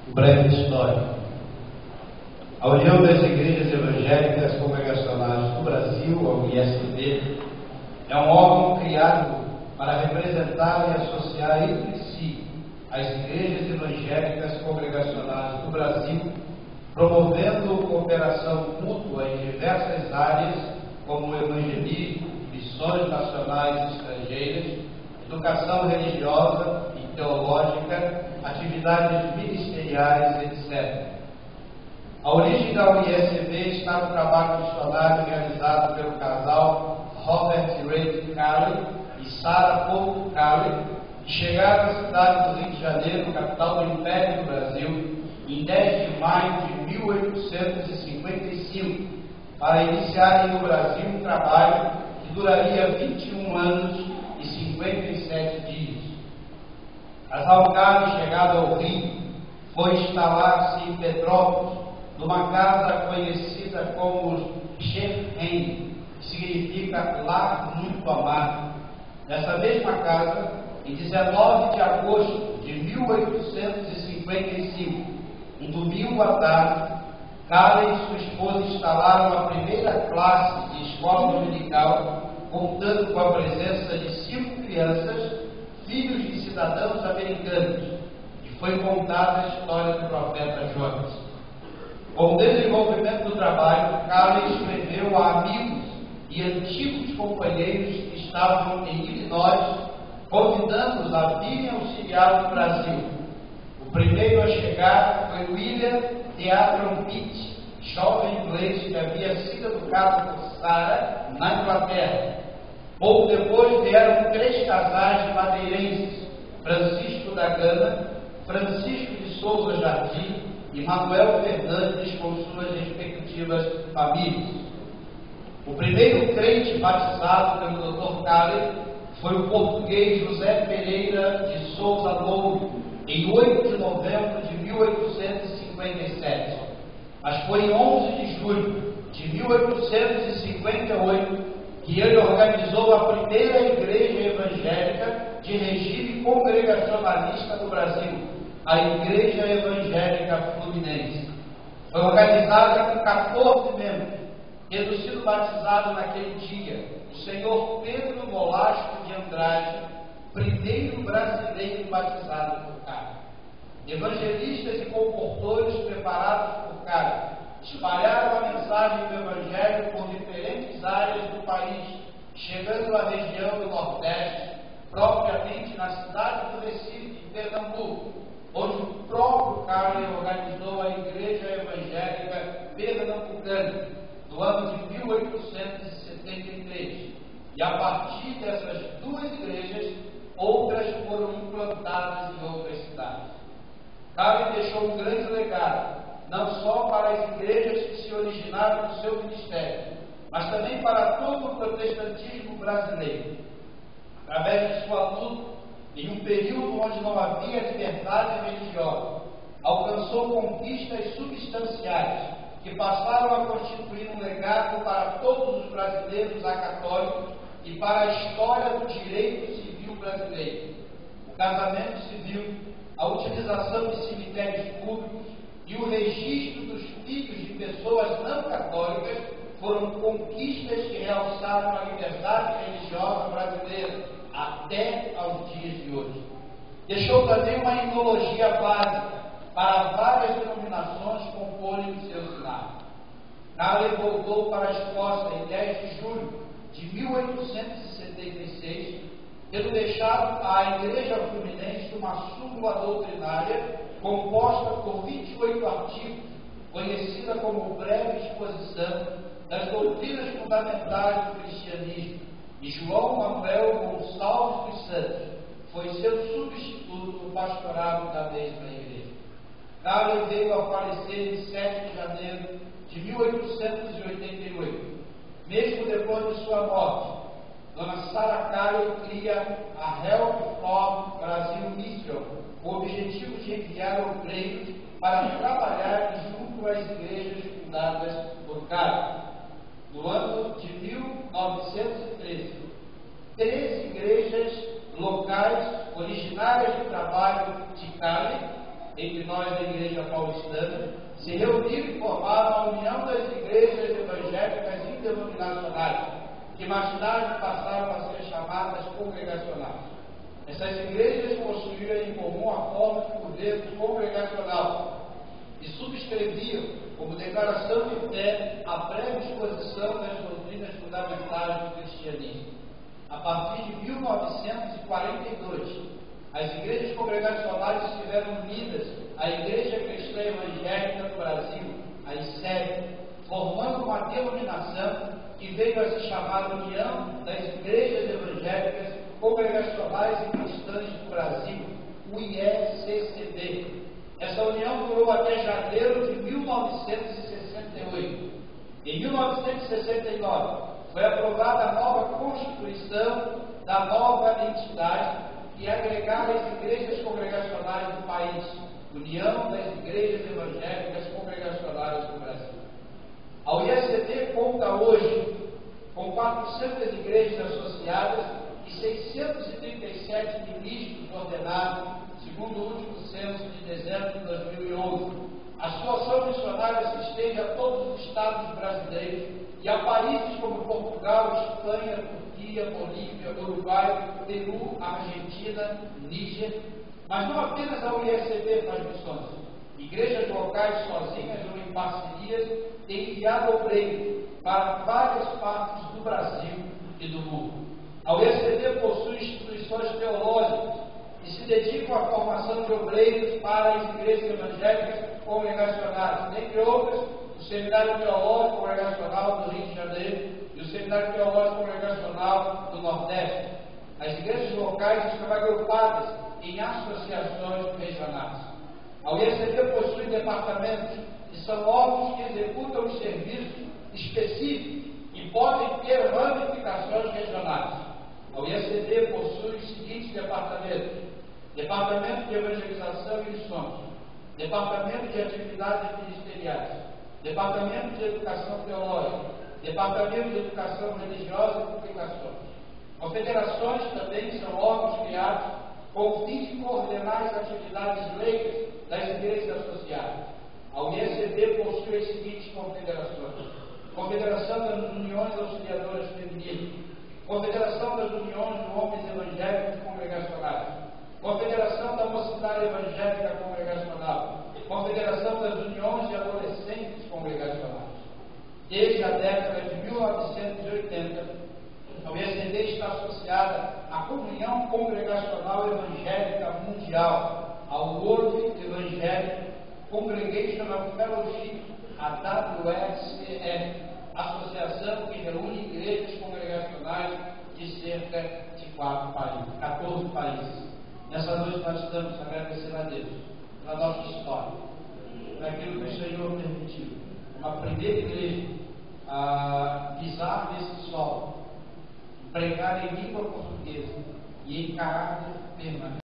Breve história. A União das Igrejas Evangélicas Congregacionais do Brasil, a UISB, é um órgão criado para representar e associar entre si as igrejas evangélicas congregacionais do Brasil, promovendo cooperação mútua em diversas áreas, como evangelismo, missões nacionais e estrangeiras, educação religiosa e teológica, atividades ministeriais, etc. A origem da UISB está no trabalho missionário realizado pelo casal Robert e Rachel Carey e Sarah Paul Carey, que chegaram à cidade do Rio de Janeiro, capital do Império do Brasil, em 10 de maio de 1855, para iniciarem no Brasil um trabalho que duraria 21 anos e 57 dias. Casal Carey, chegado ao Rio, foi instalar-se em Petrópolis, numa casa conhecida como Shefheim, que significa lar muito amado. Nessa mesma casa, em 19 de agosto de 1855, um domingo à tarde, Carey e sua esposa instalaram a primeira classe de escola dominical, contando com a presença de 5 crianças, filhos de cidadãos americanos, e foi contada a história do profeta Jonas. Com o desenvolvimento do trabalho, Carey escreveu a amigos e antigos companheiros que estavam em Illinois, convidando-os a virem auxiliar no Brasil. O primeiro a chegar foi William Theatron Pitt, jovem inglês que havia sido educado por Sarah na Inglaterra. Pouco depois vieram 3 casais madeirenses, Francisco da Gana, Francisco de Souza Jardim e Manuel Fernandes com suas respectivas famílias. O primeiro crente batizado pelo Dr. Carey foi o português José Pereira de Souza Louro, em 8 de novembro de 1857. Mas foi em 11 de julho de 1858 que ele organizou a primeira igreja evangélica de regime congregacionalista no Brasil, a Igreja Evangélica Fluminense. Foi organizada com 14 membros, tendo sido batizado naquele dia o senhor Pedro Nolasco de Andrade, primeiro brasileiro batizado por Carey. Evangelistas e comportores preparados por Carey espalharam a mensagem do Evangelho por diferentes áreas do país, chegando à região do Nordeste, propriamente na cidade do Recife, em Pernambuco, onde o próprio Carey organizou a Igreja Evangélica Pernambucana, no ano de 1873. E a partir dessas 2 igrejas, outras foram implantadas em outras cidades. Carey deixou um grande legado, não só para as igrejas que se originaram no seu ministério, mas também para todo o protestantismo brasileiro. Através de sua luta, em um período onde não havia liberdade religiosa, alcançou conquistas substanciais que passaram a constituir um legado para todos os brasileiros acatólicos e para a história do direito civil brasileiro. O casamento civil, a utilização de cemitérios públicos e o registro dos filhos de pessoas não católicas foram conquistas que realçaram a liberdade religiosa brasileira até aos dias de hoje. Deixou também uma ideologia básica para várias denominações comporem o seu sinal. Carey voltou para a Escócia em 10 de julho de 1876, tendo deixado à Igreja Fluminense uma súmula doutrinária composta por 28 artigos, conhecida como Breve Exposição das Doutrinas Fundamentais do Cristianismo, e João Manuel Gonçalves dos Santos foi seu substituto no pastorado da mesma igreja. Carey veio a falecer em 7 de janeiro de 1888. Mesmo depois de sua morte, Dona Sarah Carey cria a Help from Brasil Mission, com o objetivo de enviar obreiros para trabalhar junto às igrejas fundadas por Carey. No ano de 1913, 13 igrejas locais originárias do trabalho de Carey entre nós da Igreja Paulistana, se reuniram e formaram a União das Igrejas Evangélicas Interdenominacionais, que mais tarde passaram a ser chamadas congregacionais. Essas igrejas possuíam em comum a forma de governo congregacional e subscreviam, como declaração de fé, a breve exposição das doutrinas fundamentais do cristianismo. A partir de 1942, as igrejas congregacionais estiveram unidas à Igreja Cristã Evangélica do Brasil, a ICEB, formando uma denominação que veio a se chamar União das Igrejas Evangélicas Congregacionais e Cristãs do Brasil, o IECCB. Essa união durou até janeiro de 1968. Em 1969, foi aprovada a nova Constituição da nova entidade que agregava as igrejas congregacionais do país, União das Igrejas Evangélicas Congregacionais do Brasil. A UECB conta hoje com 400 igrejas associadas e 637 ministros ordenados, segundo o último censo de dezembro de 2011. A sua ação missionária se estende a todos os estados brasileiros e a países como Portugal, Espanha, Turquia, Bolívia, Uruguai, Peru, Argentina, Níger. Mas não apenas a UECB faz missões. Igrejas locais sozinhas ou em parcerias têm enviado obreiros para várias partes do Brasil e do mundo. A UECB possui instituições teológicas que se dedicam à formação de obreiros para as igrejas evangélicas congregacionais, dentre outras, o Seminário Teológico Congregacional do Rio de Janeiro e o Seminário Teológico Congregacional do Nordeste. As igrejas locais estão agrupadas em associações regionais. A UECB possui departamentos que são órgãos que executam os serviços específicos e podem ter ramificações regionais. A UECB possui os seguintes departamentos: Departamento de Evangelização e Missões, Departamento de Atividades Ministeriais, Departamento de Educação Teológica, Departamento de Educação Religiosa e Publicações. Confederações também são órgãos criados com o fim de coordenar as atividades leigas das igrejas associadas. A UECB possui as seguintes confederações: Confederação das Uniões Auxiliadoras Femininas, Confederação das Uniões de Homens Evangélicos Congregacionais, Confederação da Mocidade Evangélica Congregacional, Confederação das Uniões de Adolescentes Congregacionais. Desde a década de 1980, a UECB está associada à Comunhão Congregacional Evangélica Mundial, ao World Evangelical Congregational Fellowship, a WSCF, associação que reúne igrejas congregacionais de cerca de 14 países. Nessa noite nós estamos a agradecer a Deus pela nossa história, por aquilo que o Senhor permitiu. Uma primeira igreja a pisar nesse solo, pregar em língua portuguesa e em caráter permanente.